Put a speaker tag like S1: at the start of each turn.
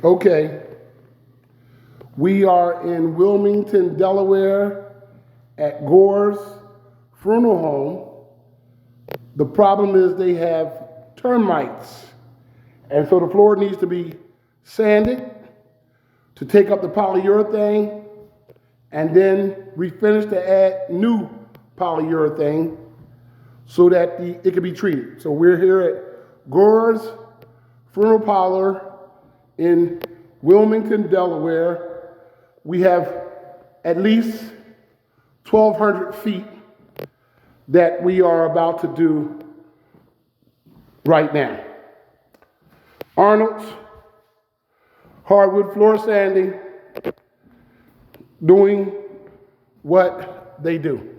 S1: Okay, we are in Wilmington, Delaware at Gore's Funeral Home. The problem is they have termites. And so the floor needs to be sanded to take up the polyurethane and then refinish to add new polyurethane so that it can be treated. So we're here at Gore's Funeral Parlor in Wilmington, Delaware. We have at least 1,200 feet that we are about to do right now. Arnold's hardwood floor sanding, doing what they do.